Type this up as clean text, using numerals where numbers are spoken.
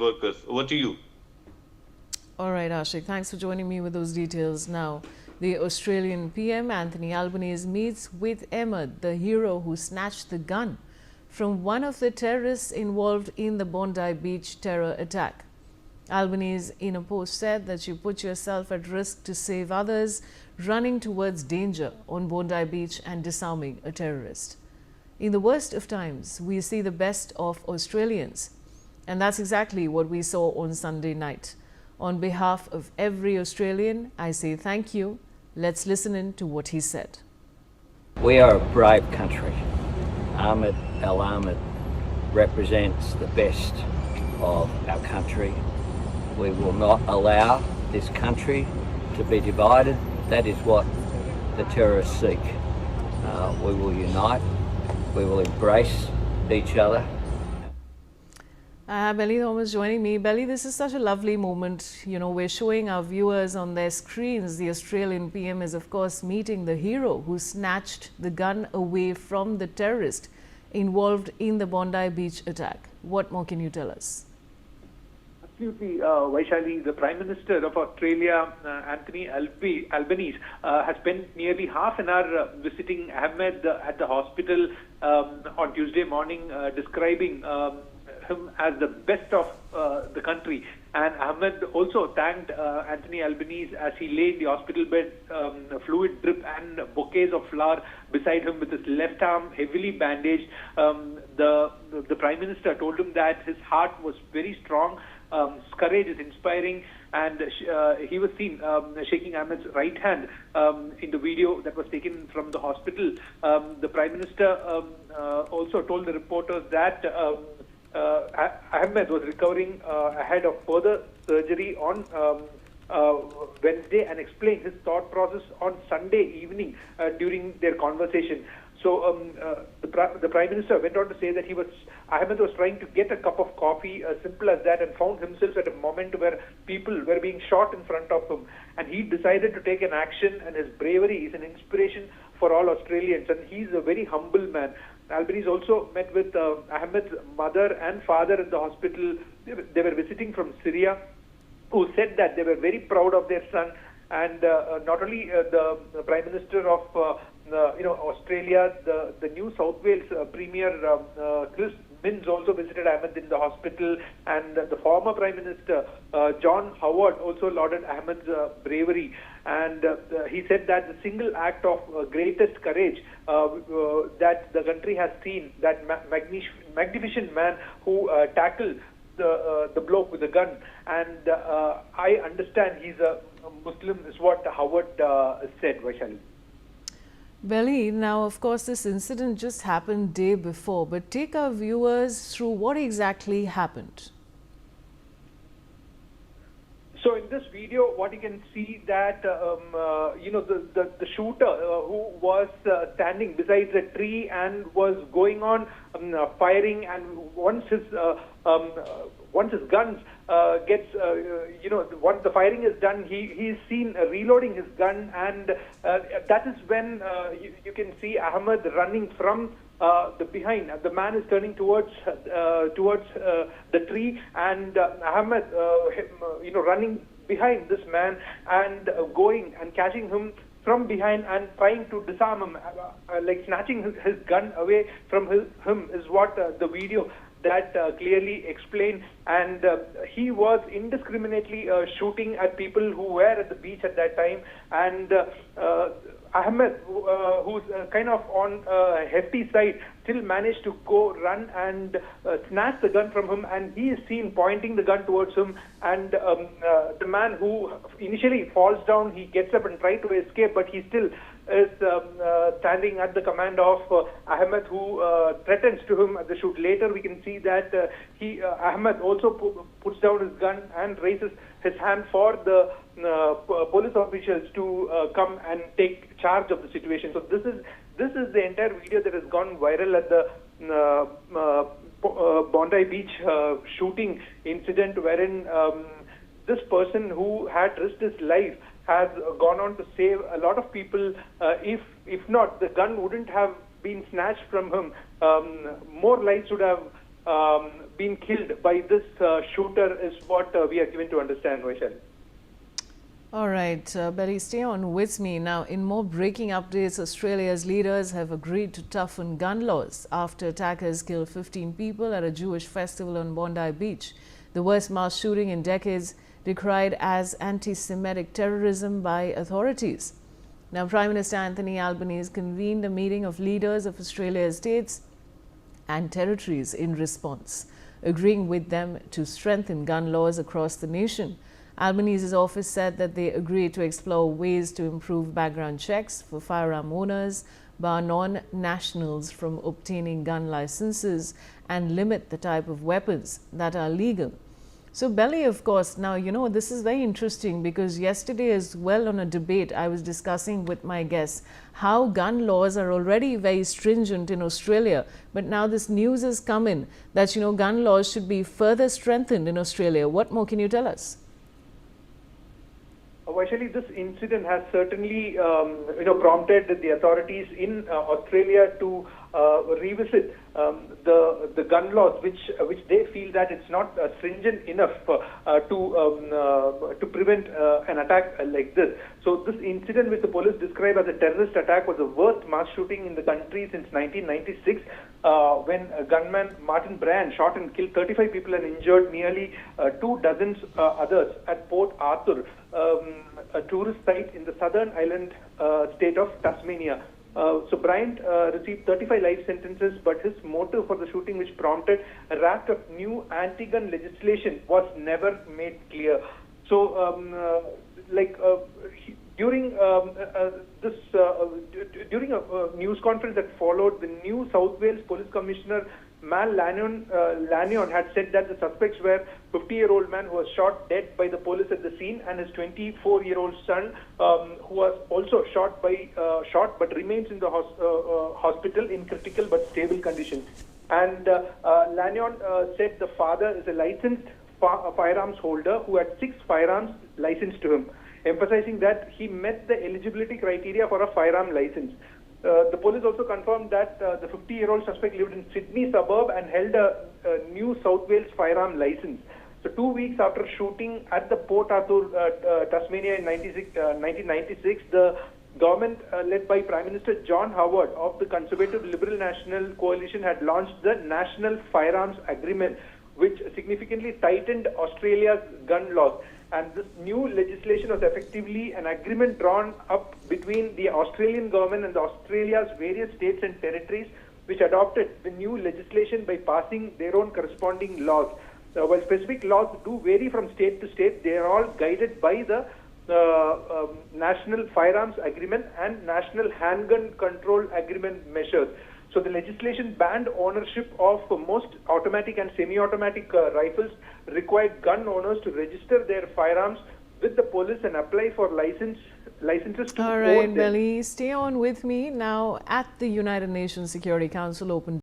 workers. Over to you. All right, Ashik, thanks for joining me with those details. Now, the Australian PM Anthony Albanese meets with Ahmed, the hero who snatched the gun from one of the terrorists involved in the Bondi Beach terror attack. Albanese, in a post, said that you put yourself at risk to save others, running towards danger on Bondi Beach and disarming a terrorist. In the worst of times, we see the best of Australians. And that's exactly what we saw on Sunday night. On behalf of every Australian, I say thank you. Let's listen in to what he said. We are a brave country. Ahmed represents the best of our country. We will not allow this country to be divided. That is what the terrorists seek. We will unite. We will embrace each other. Belly Thomas joining me. Belly, this is such a lovely moment. You know, we're showing our viewers on their screens. The Australian PM is, of course, meeting the hero who snatched the gun away from the terrorist involved in the Bondi Beach attack. What more can you tell us? Absolutely, Vaishali. The Prime Minister of Australia, Anthony Albanese, has spent nearly half an hour visiting Ahmed at the hospital on Tuesday morning, describing him as the best of the country. And Ahmed also thanked Anthony Albanese as he lay in the hospital bed, fluid drip and bouquets of flower beside him with his left arm heavily bandaged. The Prime Minister told him that his heart was very strong. His courage is inspiring, and he was seen shaking Ahmed's right hand in the video that was taken from the hospital. The Prime Minister also told the reporters that Ahmed was recovering ahead of further surgery on Wednesday, and explained his thought process on Sunday evening during their conversation. So the Prime Minister went on to say that Ahmed was trying to get a cup of coffee, simple as that, and found himself at a moment where people were being shot in front of him. And he decided to take an action, and his bravery is an inspiration for all Australians. And he's a very humble man. Albanese also met with Ahmed's mother and father in the hospital. They were visiting from Syria, who said that they were very proud of their son. And not only the Prime Minister of Australia, the New South Wales Premier Chris Minns also visited Ahmed in the hospital, and the former Prime Minister John Howard also lauded Ahmed's bravery, and he said that the single act of greatest courage that the country has seen, that magnificent man who tackled the bloke with the gun, and I understand he's a Muslim, is what Howard said, Vaishali. Belly, now of course this incident just happened day before, but take our viewers through what exactly happened. So in this video, what you can see that the shooter who was standing beside a tree and was going on firing, and once his guns once the firing is done, he is seen reloading his gun, and that is when you can see Ahmed running from the behind. The man is turning towards the tree, and Ahmed running behind this man and going and catching him from behind and trying to disarm him, like snatching his gun away from him is what the video that clearly explained. And he was indiscriminately shooting at people who were at the beach at that time. And Ahmed, who's kind of on a hefty side, still managed to go run and snatch the gun from him, and he is seen pointing the gun towards him. And the man who initially falls down, he gets up and tries to escape, but he still is standing at the command of Ahmed, who threatens to him at the shoot. Later we can see that Ahmed also puts down his gun and raises his hand for the police officials to come and take charge of the situation. So this is the entire video that has gone viral at the Bondi Beach shooting incident, wherein this person who had risked his life has gone on to save a lot of people. If not, the gun wouldn't have been snatched from him. More lives would have been killed by this shooter is what we are given to understand, Vaishali. All right, Belly, stay on with me. Now, in more breaking updates, Australia's leaders have agreed to toughen gun laws after attackers killed 15 people at a Jewish festival on Bondi Beach. The worst mass shooting in decades, decried as anti-Semitic terrorism by authorities. Now, Prime Minister Anthony Albanese convened a meeting of leaders of Australia's states and territories in response, agreeing with them to strengthen gun laws across the nation. Albanese's office said that they agreed to explore ways to improve background checks for firearm owners, bar non-nationals from obtaining gun licenses, and limit the type of weapons that are legal. So, Belly, of course, now, this is very interesting because yesterday as well on a debate I was discussing with my guests how gun laws are already very stringent in Australia. But now this news has come in that, gun laws should be further strengthened in Australia. What more can you tell us? Vaishali, this incident has certainly, prompted the authorities in Australia to revisit the gun laws, which they feel that it's not stringent enough to prevent an attack like this. So this incident, which the police describe as a terrorist attack, was the worst mass shooting in the country since 1996, when gunman Martin Brand shot and killed 35 people and injured nearly 24 others at Port Arthur, a tourist site in the southern island state of Tasmania. So Bryant received 35 life sentences, but his motive for the shooting, which prompted a raft of new anti-gun legislation, was never made clear. So, during during a news conference that followed, the New South Wales Police Commissioner Mal Lanyon had said that the suspects were 50-year-old man who was shot dead by the police at the scene, and his 24-year-old son, who was also shot but remains in the hospital in critical but stable condition. And Lanyon said the father is a licensed firearms holder who had 6 firearms licensed to him, emphasizing that he met the eligibility criteria for a firearm license. The police also confirmed that the 50-year-old suspect lived in Sydney suburb and held a New South Wales firearm license. So 2 weeks after shooting at the Port Arthur, Tasmania in 1996, the government led by Prime Minister John Howard of the Conservative Liberal National Coalition had launched the National Firearms Agreement, which significantly tightened Australia's gun laws. And this new legislation was effectively an agreement drawn up between the Australian government and Australia's various states and territories, which adopted the new legislation by passing their own corresponding laws. While specific laws do vary from state to state, they are all guided by the National Firearms Agreement and National Handgun Control Agreement measures. So the legislation banned ownership of most automatic and semi-automatic rifles, required gun owners to register their firearms with the police and apply for licenses to All own right, them. Belly, stay on with me. Now, at the United Nations Security Council open